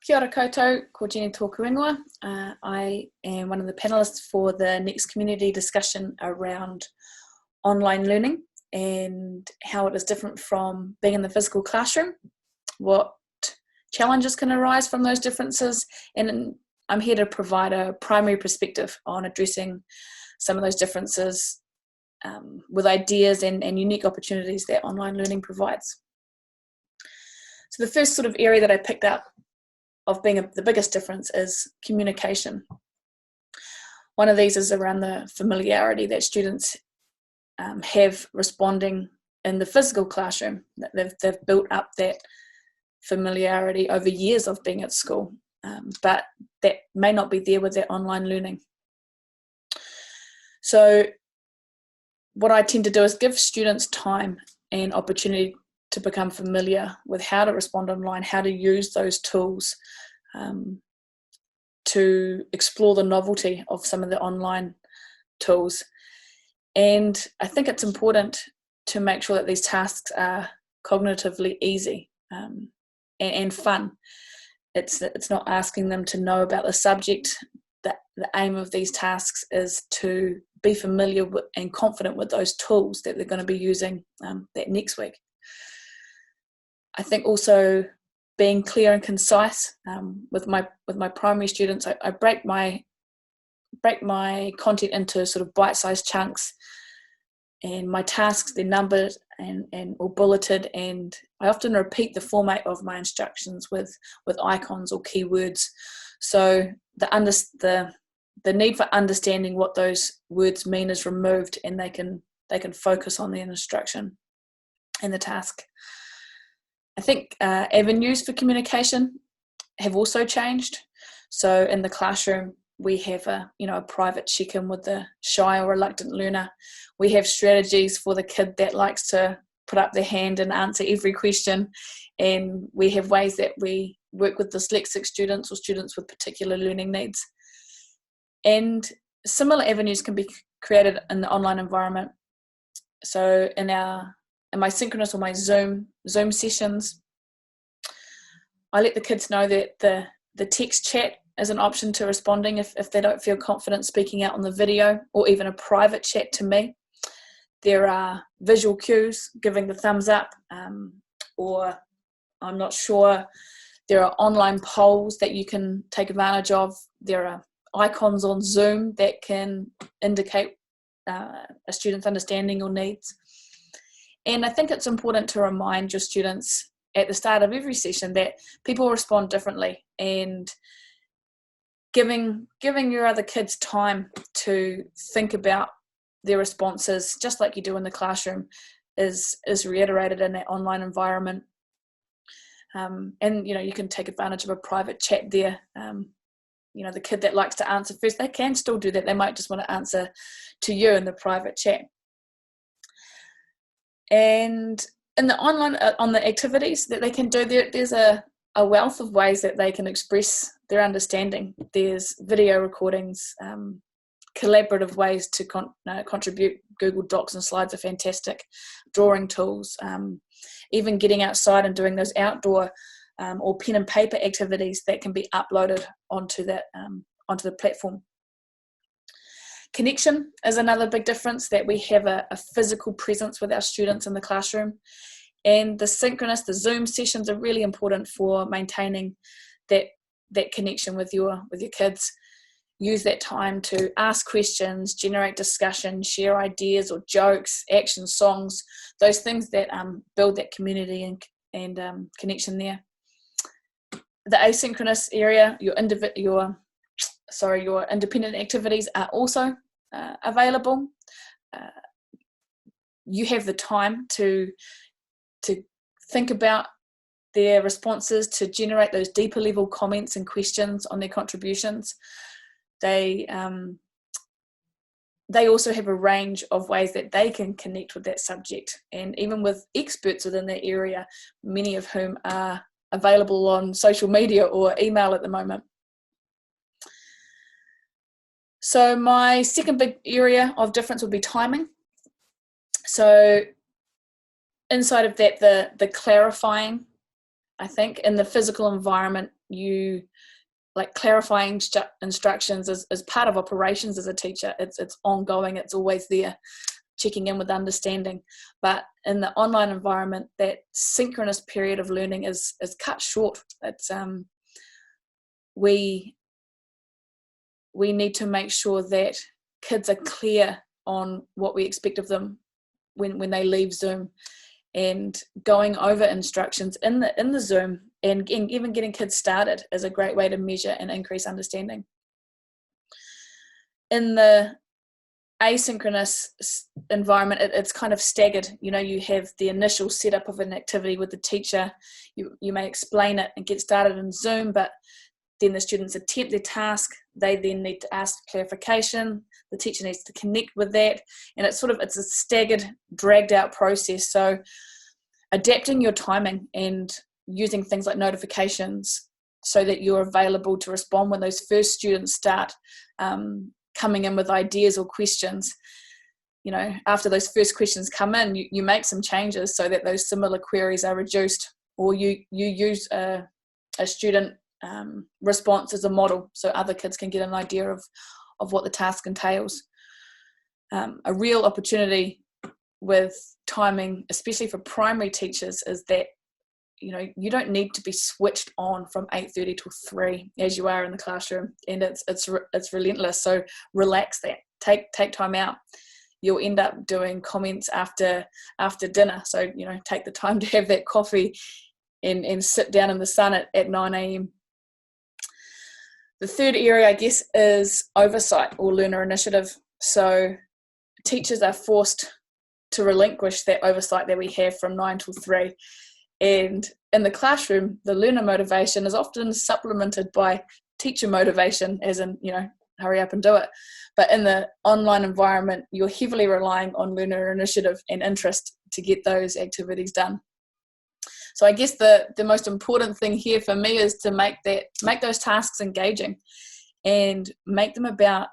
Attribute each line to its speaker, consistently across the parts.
Speaker 1: Kia ora koutou, ko Jenny tōku ingoa. I am one of the panellists for the next community discussion around online learning and how it is different from being in the physical classroom, what challenges can arise from those differences, and I'm here to provide a primary perspective on addressing some of those differences with ideas and unique opportunities that online learning provides. So the first sort of area that I picked up of being the biggest difference is communication. One of these is around the familiarity that students have responding in the physical classroom. They've built up that familiarity over years of being at school, but that may not be there with their online learning. So what I tend to do is give students time and opportunity to become familiar with how to respond online, how to use those tools to explore the novelty of some of the online tools. And I think it's important to make sure that these tasks are cognitively easy and fun. It's not asking them to know about the subject. The aim of these tasks is to be familiar with and confident with those tools that they're going to be using that next week. I think also being clear and concise with my primary students. I break my content into sort of bite-sized chunks, and my tasks, they're numbered and or bulleted, and I often repeat the format of my instructions with icons or keywords. So the need for understanding what those words mean is removed, and they can focus on the instruction and the task. I think avenues for communication have also changed. So in the classroom, we have a private check-in with the shy or reluctant learner. We have strategies for the kid that likes to put up their hand and answer every question. And we have ways that we work with dyslexic students or students with particular learning needs. And similar avenues can be created in the online environment. So in my synchronous or my Zoom sessions, I let the kids know that the text chat is an option to responding if they don't feel confident speaking out on the video, or even a private chat to me. There are visual cues, giving the thumbs up, or I'm not sure. There are online polls that you can take advantage of. There are icons on Zoom that can indicate a student's understanding or needs. And I think it's important to remind your students at the start of every session that people respond differently, and giving your other kids time to think about their responses, just like you do in the classroom, is reiterated in that online environment. And you can take advantage of a private chat there. The kid that likes to answer first, they can still do that. They might just want to answer to you in the private chat. And in the online, on the activities that they can do, there's a wealth of ways that they can express their understanding. There's video recordings, collaborative ways to contribute. Google Docs and slides are fantastic. Drawing tools, even getting outside and doing those outdoor or pen and paper activities that can be uploaded onto the platform. Connection is another big difference, that we have a physical presence with our students in the classroom. And the synchronous, the Zoom sessions are really important for maintaining that connection with your kids. Use that time to ask questions, generate discussion, share ideas or jokes, action songs, those things that build that community and connection there. The asynchronous area, your independent activities are also available. You have the time to think about their responses, to generate those deeper level comments and questions on their contributions. They also have a range of ways that they can connect with that subject, and even with experts within that area, many of whom are available on social media or email at the moment. So my second big area of difference would be timing. So inside of that, the clarifying, I think, in the physical environment, you like clarifying instructions as part of operations as a teacher. It's ongoing, it's always there, checking in with understanding. But in the online environment, that synchronous period of learning is cut short. It's we need to make sure that kids are clear on what we expect of them when they leave Zoom, and going over instructions in the Zoom and even getting kids started is a great way to measure and increase understanding. In the asynchronous environment, it's kind of staggered. You have the initial setup of an activity with the teacher. You may explain it and get started in Zoom, but then the students attempt their task. They then need to ask clarification. The teacher needs to connect with that. And it's a staggered, dragged out process. So adapting your timing and using things like notifications so that you're available to respond when those first students start coming in with ideas or questions. After those first questions come in, you make some changes so that those similar queries are reduced, or you use a student response as a model so other kids can get an idea of what the task entails. A real opportunity with timing, especially for primary teachers, is that you don't need to be switched on from 8:30 till 3 as you are in the classroom, and it's relentless. So relax that. Take time out. You'll end up doing comments after dinner. So take the time to have that coffee and sit down in the sun at 9 a.m. The third area, I guess, is oversight or learner initiative. So teachers are forced to relinquish that oversight that we have from 9 till 3. And in the classroom, the learner motivation is often supplemented by teacher motivation, as in, hurry up and do it. But in the online environment, you're heavily relying on learner initiative and interest to get those activities done. So I guess the most important thing here for me is to make those tasks engaging and make them about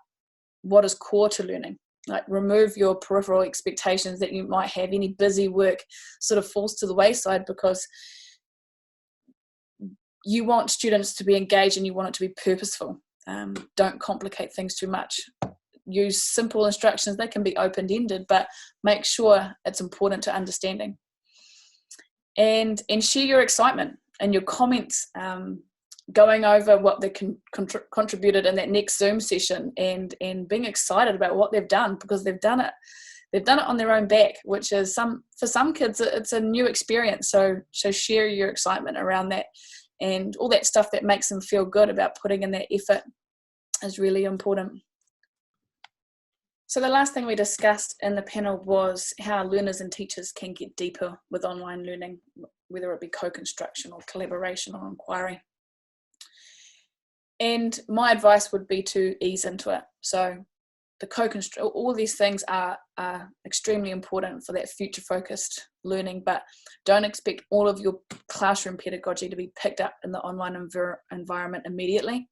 Speaker 1: what is core to learning. Like, remove your peripheral expectations that you might have. Any busy work sort of falls to the wayside because you want students to be engaged and you want it to be purposeful. Don't complicate things too much. Use simple instructions. They can be open-ended, but make sure it's important to understanding. And share your excitement and your comments, going over what they contributed in that next Zoom session, and being excited about what they've done, because they've done it on their own back, which is for some kids it's a new experience. So share your excitement around that, and all that stuff that makes them feel good about putting in that effort is really important. So the last thing we discussed in the panel was how learners and teachers can get deeper with online learning, whether it be co-construction or collaboration or inquiry. And my advice would be to ease into it. So the all these things are extremely important for that future-focused learning, but don't expect all of your classroom pedagogy to be picked up in the online environment immediately.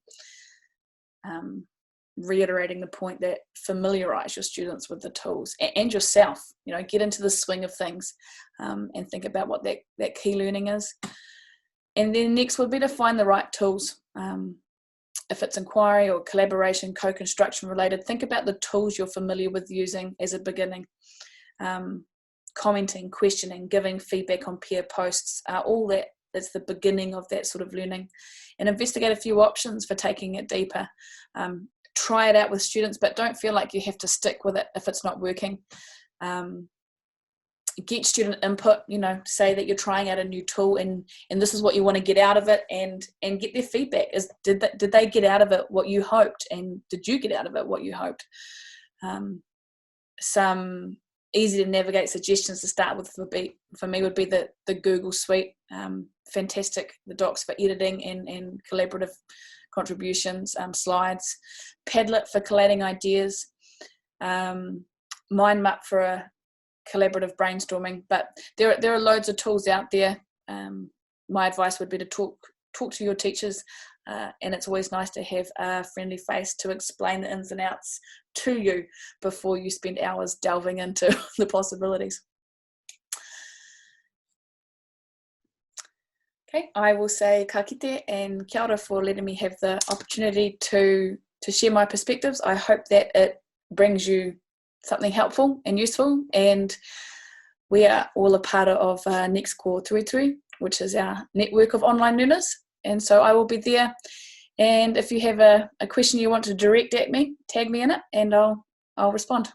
Speaker 1: Reiterating the point that familiarize your students with the tools and yourself, get into the swing of things, and think about what that key learning is. And then next would be to find the right tools. If it's inquiry or collaboration, co-construction related, think about the tools you're familiar with using as a beginning. Commenting, questioning, giving feedback on peer posts, all that is the beginning of that sort of learning. And investigate a few options for taking it deeper. Try it out with students, but don't feel like you have to stick with it if it's not working. Get student input, say that you're trying out a new tool and this is what you want to get out of it, and get their feedback. Did they get out of it what you hoped, and did you get out of it what you hoped? Some easy to navigate suggestions to start with for me would be the Google Suite. Fantastic, the docs for editing and collaborative contributions, slides, Padlet for collating ideas, MindMap for a collaborative brainstorming. But there are loads of tools out there. My advice would be to talk to your teachers, and it's always nice to have a friendly face to explain the ins and outs to you before you spend hours delving into the possibilities. Okay, I will say ka kite and kia ora for letting me have the opportunity to share my perspectives. I hope that it brings you something helpful and useful, and we are all a part of Next Core Tuitui, which is our network of online learners, and so I will be there. And if you have a question you want to direct at me, tag me in it and I'll respond.